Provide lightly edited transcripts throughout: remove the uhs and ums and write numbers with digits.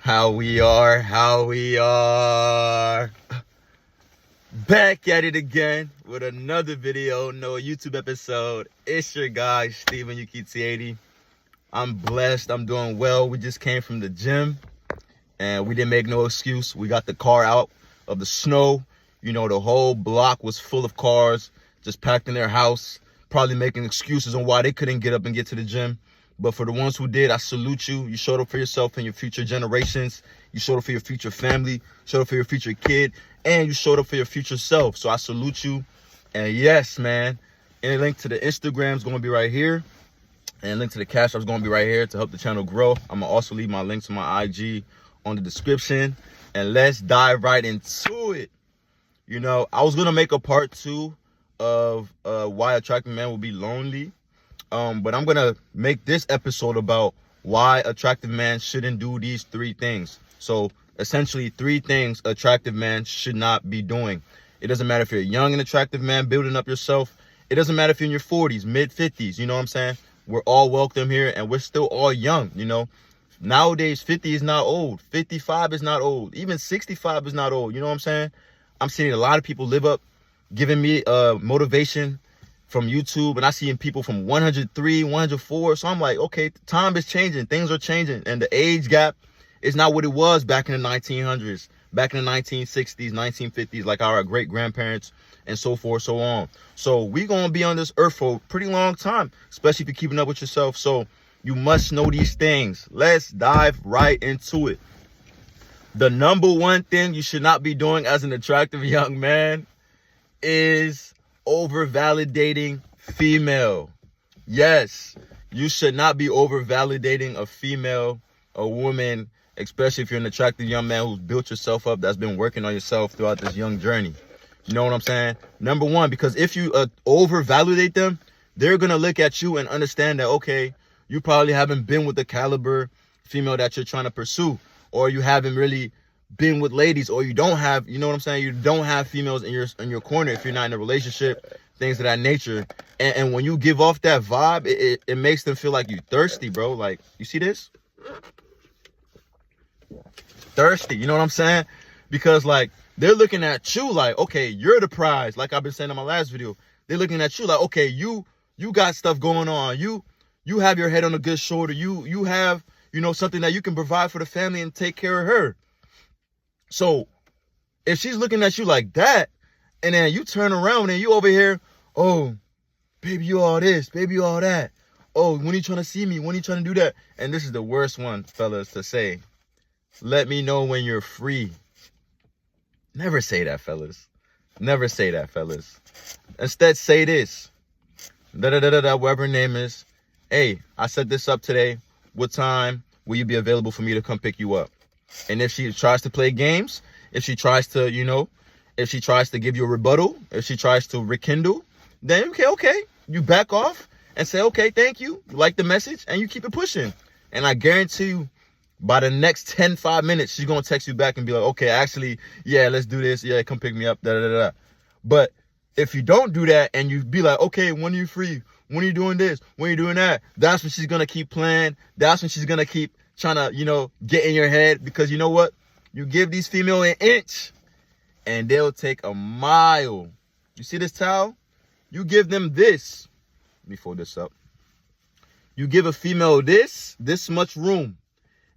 How we are. Back at it again with another video, no YouTube episode. It's your guy, Steven UKT80. I'm blessed, I'm doing well. We just came from the gym and we didn't make no excuse. We got the car out of the snow. You know, the whole block was full of cars, just packed in their house, probably making excuses on why they couldn't get up and get to the gym. But for the ones who did, I salute you. You showed up for yourself and your future generations. You showed up for your future family, showed up for your future kid, and you showed up for your future self. So I salute you. And yes, man, any link to the Instagram is going to be right here. And link to the Cash App is going to be right here to help the channel grow. I'm going to also leave my link to my IG on the description. And let's dive right into it. You know, I was going to make a part 2 of why attractive men will be lonely. But I'm going to make this episode about why attractive man shouldn't do these 3 things. So essentially 3 things attractive man should not be doing. It doesn't matter if you're a young and attractive man building up yourself. It doesn't matter if you're in your 40s, mid 50s. You know what I'm saying? We're all welcome here and we're still all young. You know, nowadays 50 is not old. 55 is not old. Even 65 is not old. You know what I'm saying? I'm seeing a lot of people live up, giving me motivation from YouTube, and I see people from 103, 104. So I'm like, okay, time is changing, things are changing, and the age gap is not what it was back in the 1900s, back in the 1960s, 1950s, like our great grandparents and so forth, so on. So we gonna be on this earth for a pretty long time, especially if you're keeping up with yourself. So you must know these things. Let's dive right into it. The number 1 thing you should not be doing as an attractive young man is over-validating female. Yes, you should not be over-validating a female, a woman, especially if you're an attractive young man who's built yourself up, that's been working on yourself throughout this young journey. You know what I'm saying? Number 1, because if you over-validate them, they're going to look at you and understand that, okay, you probably haven't been with the caliber female that you're trying to pursue, or you haven't really been with ladies, or you don't have, you know what I'm saying, you don't have females in your corner if you're not in a relationship, things of that nature. And when you give off that vibe, it makes them feel like you thirsty, bro. Like, you see this? Thirsty, you know what I'm saying? Because like they're looking at you like, okay, you're the prize. Like I've been saying in my last video, they're looking at you like, okay, you got stuff going on, you have your head on a good shoulder, you have, you know, something that you can provide for the family and take care of her. So if she's looking at you like that, and then you turn around and you over here, oh, baby, you all this, baby, you all that. Oh, when you trying to see me? When you trying to do that? And this is the worst one, fellas, to say. Let me know when you're free. Never say that, fellas. Never say that, fellas. Instead, say this. Whatever her name is. Hey, I set this up today. What time will you be available for me to come pick you up? And if she tries to play games, if she tries to, you know, if she tries to give you a rebuttal, if she tries to rekindle, then okay, you back off and say, okay, thank you, like the message, and you keep it pushing. And I guarantee you, by the next 5 minutes, she's going to text you back and be like, okay, actually, yeah, let's do this. Yeah, come pick me up, da-da-da-da. But if you don't do that and you be like, okay, when are you free? When are you doing this? When are you doing that? That's when she's going to keep playing. That's when she's going to keep trying to, you know, get in your head, because you know what? You give these female an inch and they'll take a mile. You see this towel? You give them this. Let me fold this up. You give a female this much room,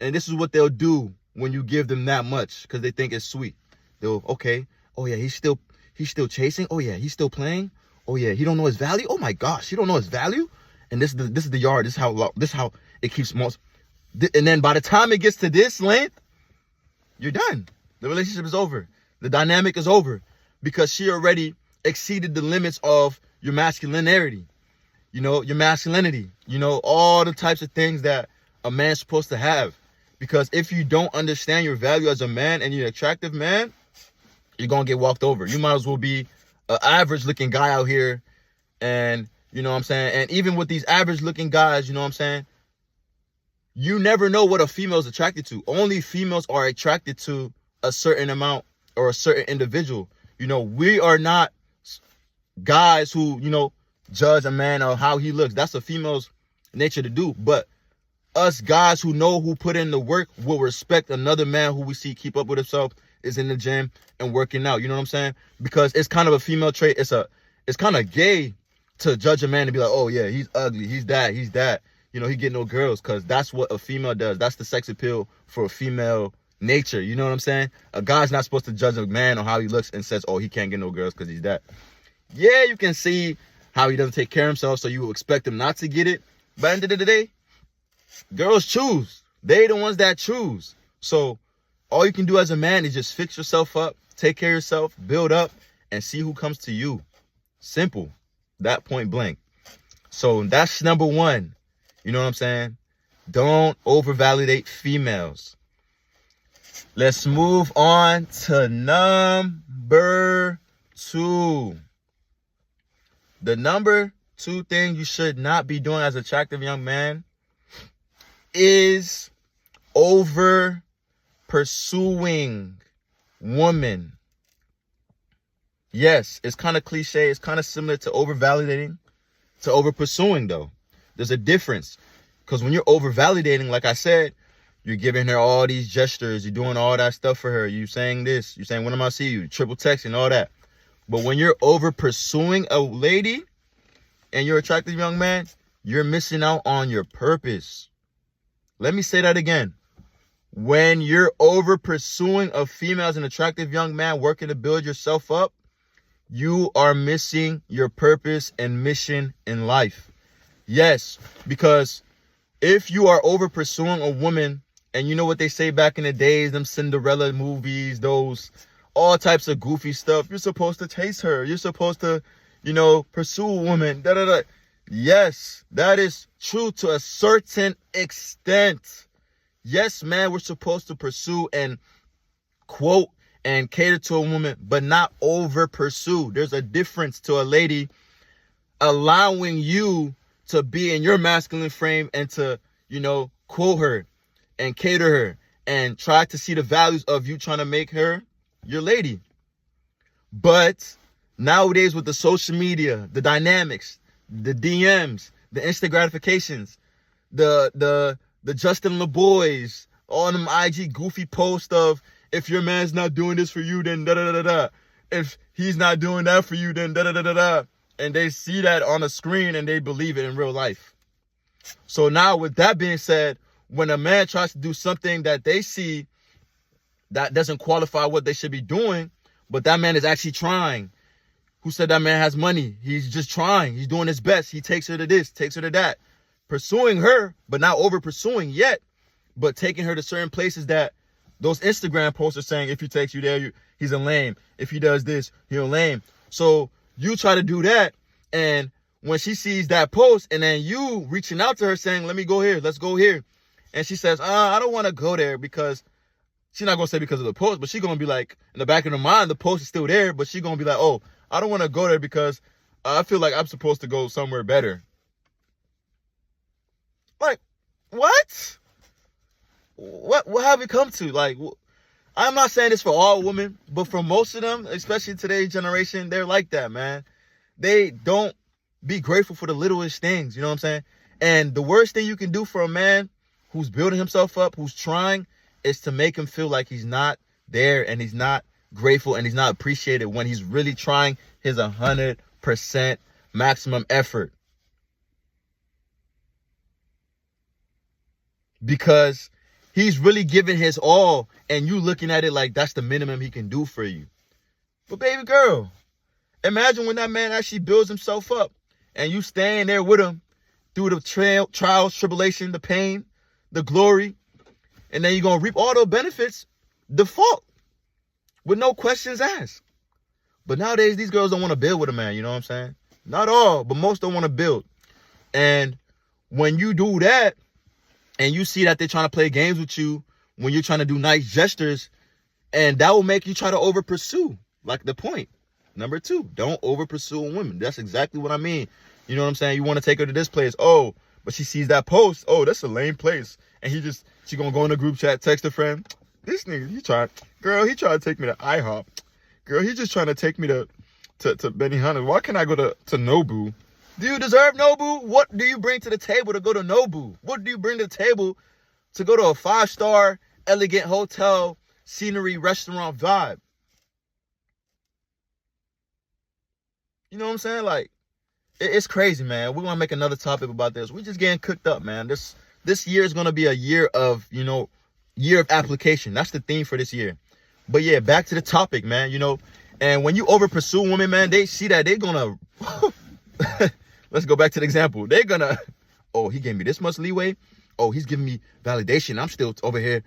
and this is what they'll do when you give them that much, because they think it's sweet. They'll, okay, oh yeah, he's still chasing. Oh yeah, he's still playing. Oh yeah, he don't know his value. Oh my gosh, he don't know his value. And this is the yard. This is how it keeps most. And then by the time it gets to this length, you're done. The relationship is over. The dynamic is over, because she already exceeded the limits of your masculinity, you know, your masculinity, you know, all the types of things that a man's supposed to have. Because if you don't understand your value as a man and you're an attractive man, you're going to get walked over. You might as well be an average looking guy out here. And you know what I'm saying? And even with these average looking guys, you know what I'm saying? You never know what a female is attracted to. Only females are attracted to a certain amount or a certain individual. You know, we are not guys who, you know, judge a man or how he looks. That's a female's nature to do. But us guys who know who put in the work will respect another man who we see keep up with himself, is in the gym and working out. You know what I'm saying? Because it's kind of a female trait. It's kind of gay to judge a man and be like, oh yeah, he's ugly, he's that. You know, he get no girls, because that's what a female does. That's the sex appeal for a female nature. You know what I'm saying? A guy's not supposed to judge a man on how he looks and says, oh, he can't get no girls because he's that. Yeah, you can see how he doesn't take care of himself, so you expect him not to get it. But at the end of the day, girls choose. They the ones that choose. So all you can do as a man is just fix yourself up, take care of yourself, build up, and see who comes to you. Simple. That point blank. So that's number one. You know what I'm saying? Don't overvalidate females. Let's move on to number 2. The number 2 thing you should not be doing as an attractive young man is over pursuing women. Yes, it's kind of cliche. It's kind of similar to over-validating, to over-pursuing, though. There's a difference. Because when you're over-validating, like I said, you're giving her all these gestures. You're doing all that stuff for her. You saying this. You're saying, when am I see you? Triple texting, all that. But when you're over-pursuing a lady and you're an attractive young man, you're missing out on your purpose. Let me say that again. When you're over-pursuing a female as an attractive young man working to build yourself up, you are missing your purpose and mission in life. Yes, because if you are over pursuing a woman, and you know what they say back in the days, them Cinderella movies, those all types of goofy stuff, you're supposed to chase her. You're supposed to, pursue a woman. Yes, that is true to a certain extent. Yes, man, we're supposed to pursue and quote and cater to a woman, but not over pursue. There's a difference to a lady allowing you to be in your masculine frame and to, quote her and cater her and try to see the values of you trying to make her your lady. But nowadays with the social media, the dynamics, the DMs, the instant gratifications, the Justin LeBoys, all them IG goofy posts of, if your man's not doing this for you, then da-da-da-da-da. If he's not doing that for you, then da-da-da-da-da. And they see that on a screen and they believe it in real life. So now with that being said, when a man tries to do something that they see that doesn't qualify what they should be doing, but that man is actually trying. Who said that man has money? He's just trying. He's doing his best. He takes her to this, takes her to that. Pursuing her, but not over pursuing yet, but taking her to certain places that those Instagram posts are saying, if he takes you there, he's a lame. If he does this, he's a lame. So you try to do that, and when she sees that post, and then you reaching out to her saying, let me go here, let's go here. And she says, I don't want to go there, because she's not going to say because of the post, but she's going to be like, in the back of her mind, the post is still there, but she's going to be like, oh, I don't want to go there because I feel like I'm supposed to go somewhere better. Like, what? What have we come to? Like, I'm not saying this for all women, but for most of them, especially today's generation, they're like that, man. They don't be grateful for the littlest things, you know what I'm saying? And the worst thing you can do for a man who's building himself up, who's trying, is to make him feel like he's not there and he's not grateful and he's not appreciated when he's really trying his 100% maximum effort. Because he's really giving his all, and you looking at it like that's the minimum he can do for you. But baby girl, imagine when that man actually builds himself up, and you staying there with him through the trials, tribulation, the pain, the glory, and then you're going to reap all the benefits default with no questions asked. But nowadays, these girls don't want to build with a man, you know what I'm saying? Not all, but most don't want to build. And when you do that, and you see that they're trying to play games with you when you're trying to do nice gestures, and that will make you try to over pursue. Like the point. Number 2, don't over pursue a woman. That's exactly what I mean. You know what I'm saying? You want to take her to this place. Oh, but she sees that post. Oh, that's a lame place. And she gonna go in the group chat, text a friend. This nigga, he tried to take me to IHOP. Girl, he just trying to take me to Benihana. Why can't I go to Nobu? Do you deserve Nobu? What do you bring to the table to go to Nobu? What do you bring to the table to go to a 5-star, elegant hotel, scenery, restaurant vibe? You know what I'm saying? Like, it's crazy, man. We're gonna make another topic about this. We're just getting cooked up, man. This year is gonna be a year of, year of application. That's the theme for this year. But yeah, back to the topic, man. And when you over pursue women, man, they see that they're gonna let's go back to the example. They're gonna, oh, he gave me this much leeway. Oh, he's giving me validation. I'm still over here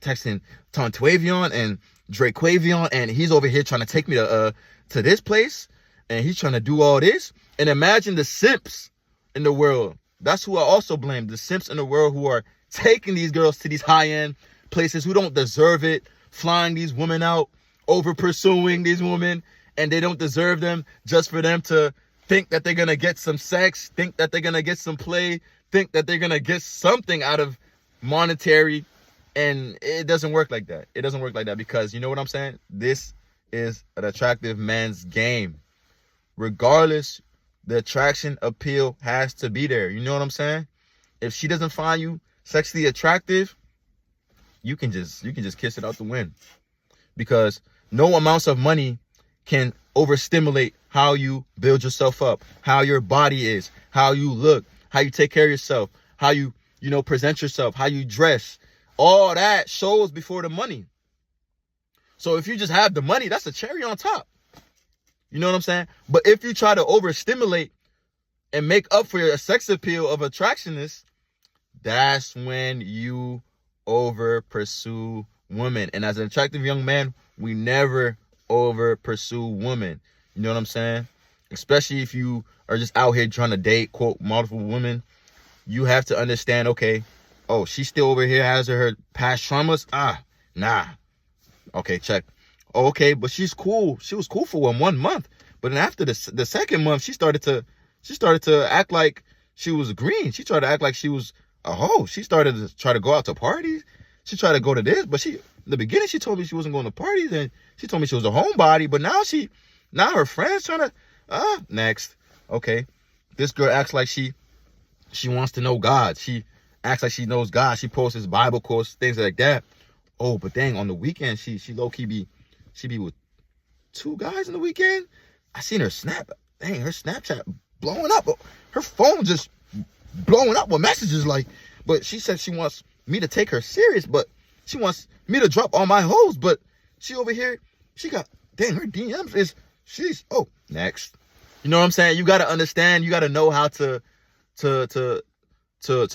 texting Tontavion and Drakeavion, and he's over here trying to take me to this place, and he's trying to do all this. And imagine the simps in the world. That's who I also blame. The simps in the world who are taking these girls to these high-end places who don't deserve it, flying these women out, over pursuing these women, and they don't deserve them, just for them to think that they're gonna get some sex, think that they're gonna get some play, think that they're gonna get something out of monetary. And it doesn't work like that. It doesn't work like that, because you know what I'm saying? This is an attractive man's game. Regardless, the attraction appeal has to be there. You know what I'm saying? If she doesn't find you sexually attractive, you can just kiss it out the wind, because no amounts of money can overstimulate how you build yourself up, how your body is, how you look, how you take care of yourself, how you present yourself, how you dress. All that shows before the money. So if you just have the money, that's a cherry on top. You know what I'm saying? But if you try to overstimulate and make up for your sex appeal of attractionness, that's when you over pursue women. And as an attractive young man, we never over pursue women. You know what I'm saying? Especially if you are just out here trying to date, quote, multiple women. You have to understand, okay, oh, she still over here has her past traumas? Nah. Okay, check. Oh, okay, but she's cool. She was cool for 1 month. But then after the second month, she started to act like she was green. She tried to act like she was a hoe. She started to try to go out to parties. She tried to go to this, but in the beginning, she told me she wasn't going to parties, and she told me she was a homebody. But now her friends trying to, next. Okay, this girl acts like she wants to know God. She acts like she knows God. She posts his Bible quotes, things like that. Oh, but dang, on the weekend, she low-key be with 2 guys on the weekend. I seen her snap. Dang, her Snapchat blowing up. Her phone just blowing up with messages like, but she said she wants me to take her serious, but she wants me to drop all my hoes. But she over here, she got, dang, her DMs is, oh, next. You know what I'm saying? You got to understand, you got to know how to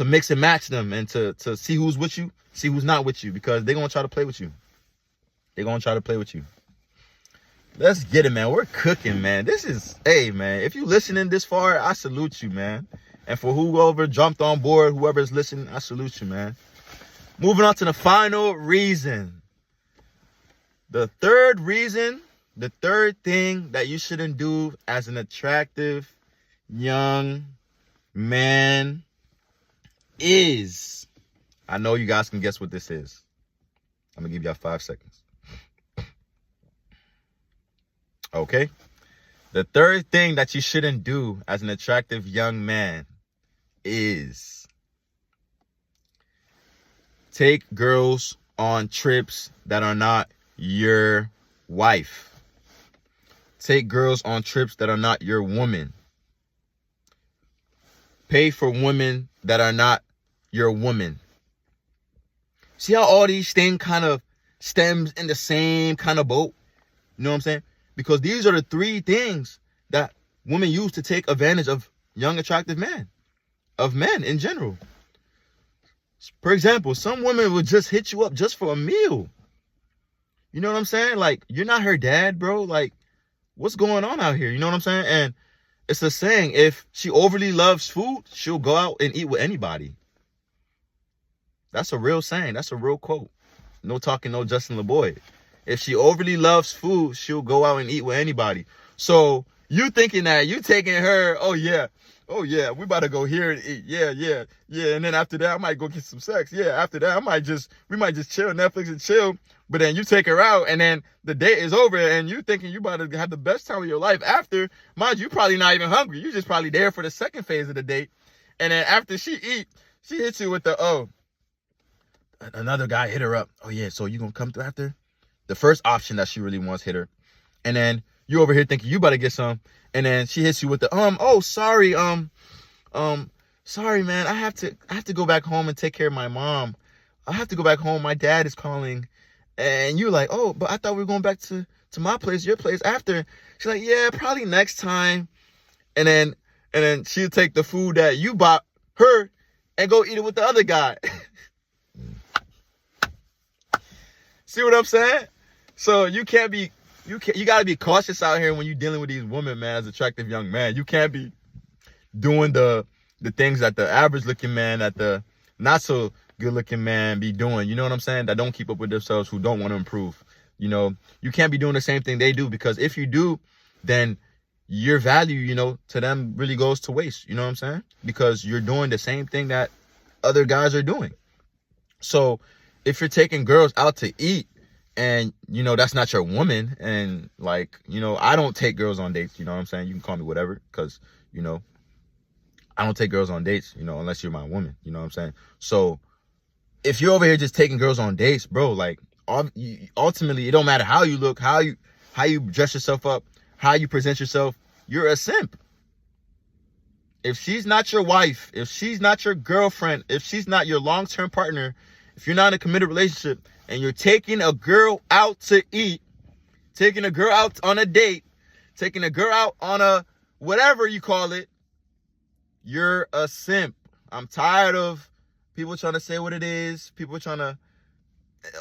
mix and match them, and to see who's with you, see who's not with you, because they're going to try to play with you. Let's get it, man. We're cooking, man. Hey, man, if you listening this far, I salute you, man. And for whoever jumped on board, whoever's listening, I salute you, man. Moving on to the final reason. The third thing that you shouldn't do as an attractive young man is, I know you guys can guess what this is. I'm going to give y'all 5 seconds. Okay? The third thing that you shouldn't do as an attractive young man is take girls on trips that are not your wife. Take girls on trips that are not your woman. Pay for women that are not your woman. See how all these things kind of stems in the same kind of boat? You know what I'm saying? Because these are the 3 things that women use to take advantage of young, attractive men, of men in general. For example, some women will just hit you up just for a meal. You know what I'm saying? Like, you're not her dad, bro. Like, what's going on out here? You know what I'm saying? And it's a saying, if she overly loves food, she'll go out and eat with anybody. That's a real saying. That's a real quote. No talking, no Justin LeBoy. If she overly loves food, she'll go out and eat with anybody. So you thinking that you taking her, oh yeah, Oh yeah, we about to go here and eat. Yeah. And then after that, I might go get some sex. Yeah, after that, we might just chill, Netflix and chill. But then you take her out, and then the date is over, and you thinking you about to have the best time of your life after. Mind you, probably not even hungry. You just probably there for the second phase of the date. And then after she eat, she hits you with the, oh, another guy hit her up. Oh yeah, so you gonna come through after? The first option that she really wants hit her. And then you over here thinking you about to get some. And then she hits you with the, oh, sorry, sorry, man. I have to go back home and take care of my mom. I have to go back home. My dad is calling. And you're like, oh, but I thought we were going back to my place, your place after. She's like, yeah, probably next time. And then she'll take the food that you bought her and go eat it with the other guy. See what I'm saying? So you gotta be cautious out here when you're dealing with these women, man, as attractive young man. You can't be doing the things that the average looking man, that the not so good looking man be doing. You know what I'm saying? That don't keep up with themselves, who don't want to improve. You know, you can't be doing the same thing they do, because if you do, then your value, you know, to them really goes to waste. You know what I'm saying? Because you're doing the same thing that other guys are doing. So if you're taking girls out to eat, and, you know, that's not your woman, and, like, you know, I don't take girls on dates, you know what I'm saying? You can call me whatever, because, you know, I don't take girls on dates, you know, unless you're my woman, you know what I'm saying? So if you're over here just taking girls on dates, bro, like, ultimately, it don't matter how you look, how you dress yourself up, how you present yourself, you're a simp. If she's not your wife, if she's not your girlfriend, if she's not your long-term partner, if you're not in a committed relationship, and you're taking a girl out to eat, taking a girl out on a date, taking a girl out on a whatever you call it, you're a simp. I'm tired of people trying to say what it is, people trying to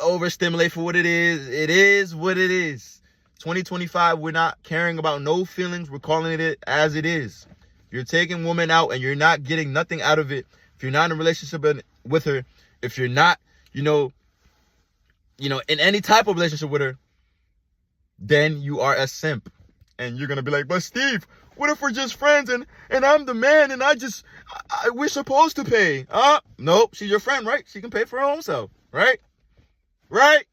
overstimulate for what it is. It is what it is. 2025, we're not caring about no feelings. We're calling it as it is. You're taking women out and you're not getting nothing out of it. If you're not in a relationship with her, if you're not, you know, in any type of relationship with her, then you are a simp. And you're going to be like, but Steve, what if we're just friends and I'm the man and we're supposed to pay? Nope, she's your friend, right? She can pay for her own self, right? Right?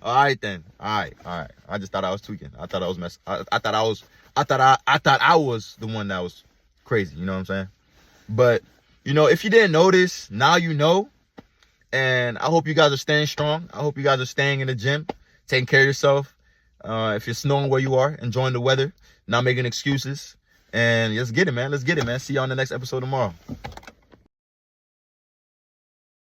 All right then. All right. I just thought I was tweaking. I thought I was I thought I was the one that was crazy, you know what I'm saying? But, you know, if you didn't notice, now you know. And I hope you guys are staying strong. I hope you guys are staying in the gym, taking care of yourself. If you're snowing where you are, enjoying the weather, not making excuses. And let's get it, man. See you on the next episode tomorrow.